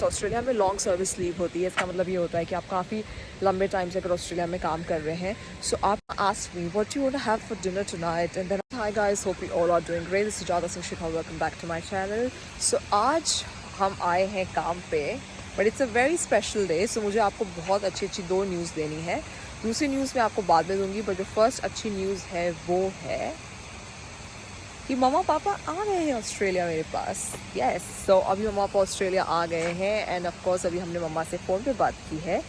Australia में long service leave होती है। इसका मतलब ये होता है कि आप काफ़ी लंबे टाइम से अगर ऑस्ट्रेलिया में काम कर रहे हैं। सो आप ask me what you want to have for dinner tonight and then hi guys, hope you all are doing great. This is Sujata Singh Shikha, welcome back to my channel. So आज हम आए हैं काम पे, but it's a very special day. So मुझे आपको बहुत अच्छी अच्छी दो न्यूज़ देनी है। दूसरी न्यूज़ मैं आपको बाद में दूंगी, बट जो फर्स्ट अच्छी न्यूज़ है वो है कि मम्मा पापा आ गए हैं ऑस्ट्रेलिया मेरे पास। यस, सो अभी मम्मा पापा ऑस्ट्रेलिया आ गए हैं एंड ऑफ कोर्स अभी हमने मम्मा से फ़ोन पे बात की है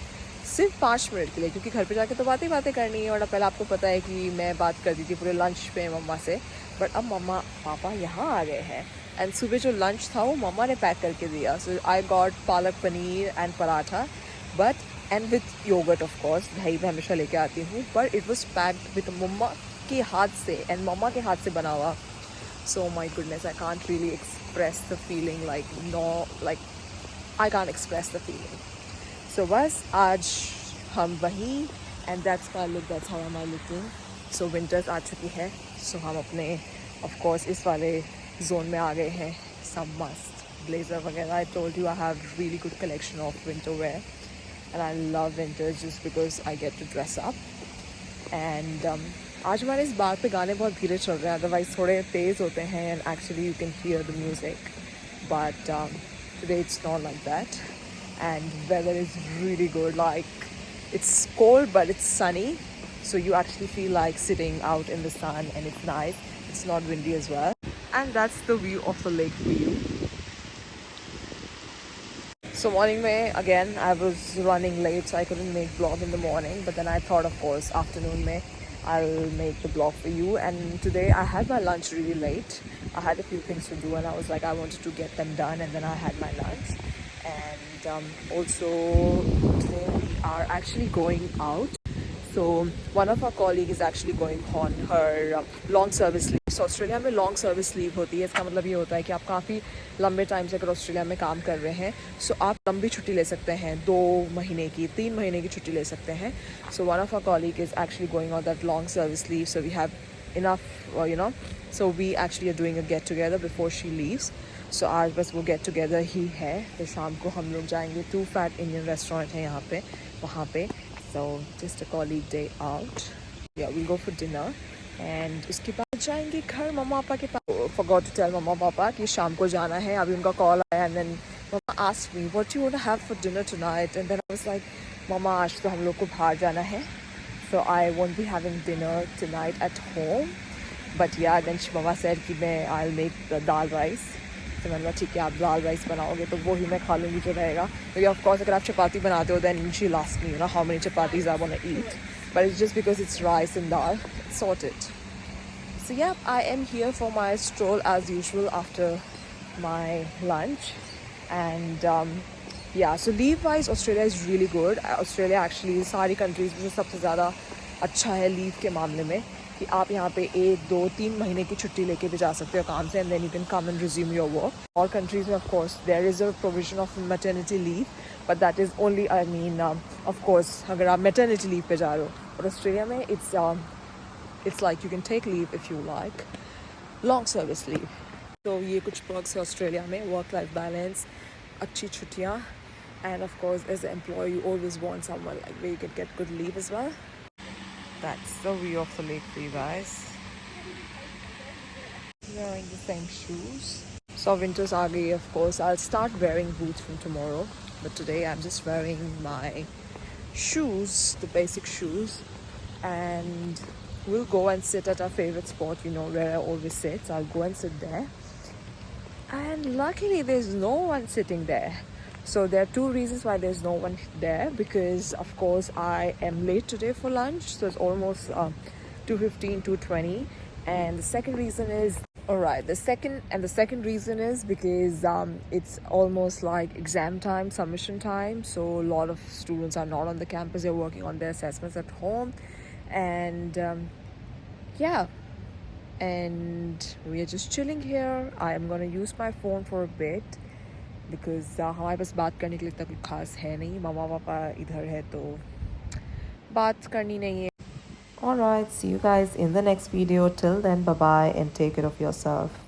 सिर्फ 5 मिनट के लिए, क्योंकि घर पे जाके तो बातें करनी है। और पहले आपको पता है कि मैं बात करती थी पूरे लंच पे मम्मा से, बट अब मम्मा पापा यहाँ आ गए हैं एंड सुबह जो लंच था वो मम्मा ने पैक करके दिया। सो I got palak paneer and paratha, but and with yogurt of course, दही मैं हमेशा लेके आती हूँ, but it was packed with mama के हाथ से एंड मम्मा के हाथ से बना हुआ। So my goodness, I can't really express the feeling, I can't express the feeling. So बस आज हम वहीं and that's my look, that's how am I looking. So winters आ चुकी है, so हम अपने of course इस वाले zone में आ गए हैं। Some must blazer वगैरह। I told you I have really good collection of winter wear and I love winters just because I get to dress up. And आज हमारे इस बार पे गाने बहुत धीरे चल रहे हैं, अदरवाइज थोड़े तेज़ होते हैं and actually you can hear the music, but today it's not like that and weather is really good. Like it's cold but it's sunny, so you actually feel like sitting out in the sun and it's nice. It's not windy as well, and that's the view of the lake for you. So morning mein again I was running late, so I couldn't make vlog in the morning, but then I thought of course afternoon mein I'll make the vlog for you. And today I had my lunch really late. I had a few things to do and I was like I wanted to get them done, and then I had my lunch. And also today we are actually going out. So one of our colleague is actually going on her long service leave. So Australia में long service leave होती है। इसका मतलब ये होता है कि आप काफ़ी लंबे टाइम से अगर ऑस्ट्रेलिया में काम कर रहे हैं, सो आप लंबी छुट्टी ले सकते हैं, 2 महीने की, 3 महीने की छुट्टी ले सकते हैं। So one of our colleague is actually going on that long service leave, so we have enough, so we actually are doing a get together before she leaves. So आज बस वो get together ही है। तो शाम को हम लोग जाएंगे टू फैट इंडियन रेस्टोरेंट है यहाँ पे, वहाँ पे। So just a colleague day out. Yeah, we'll go for dinner. And उसके बाद जाएंगे घर मम्मा पापा के पास। Forgot to tell मम्मा पापा कि शाम को जाना है। अभी उनका कॉल आया and then mama asked me what you want to have for dinner tonight, and then I was like मम्मा आज तो हम लोग को बाहर जाना है, so I won't be having dinner tonight at home. But yeah, then mama said कि मैं I'll make the dal rice. तो मैंने बोला ठीक है, आप दाल राइस बनाओगे तो वो ही मैं खा लूँगी जो रहेगा। तो ऑफ कोर्स अगर आप चपाती बनाते हो then she'll ask me, how many chapatis I want to eat, but it's just because it's rice and dal, it's sorted. So yeah, I am here for my stroll as usual after my lunch. And yeah, so leave wise Australia is really good. Australia actually सारी countries में सबसे ज़्यादा अच्छा है leave के मामले में, कि आप यहाँ पे 1, 2, 3 महीने की छुट्टी लेके भी जा सकते हो काम से, and then you can come and resume your work. और कंट्रीज में of course there is a provision of maternity leave, but that is only of course अगर आप मैटरनिटी लीव पे जा रहे हो। और ऑस्ट्रेलिया में it's like you can take leave if you like long service leave. तो ये कुछ पर्क्स है ऑस्ट्रेलिया में, वर्क लाइफ बैलेंस, अच्छी छुट्टियाँ, and of course as an employee you always want someone like where you can get good leave as well. That's the view of the lake for you guys. Wearing the same shoes. So winters are gay, of course. I'll start wearing boots from tomorrow, but today I'm just wearing my shoes, the basic shoes, and we'll go and sit at our favorite spot, where I always sit. So I'll go and sit there. And luckily there's no one sitting there. So there are 2 reasons why there's no one there, because of course I am late today for lunch, so it's almost 2:15, 2:20. And the second reason is the second reason is because it's almost like exam time, submission time, so a lot of students are not on the campus, they're working on their assessments at home. And yeah, and we are just chilling here. I am going to use my phone for a bit because हमारे पास बात करने के लिए इतना कुछ खास है नहीं, मम्मा पापा इधर है तो बात करनी नहीं है। Alright, see you guys in the next video. Till then, bye bye and take care of yourself.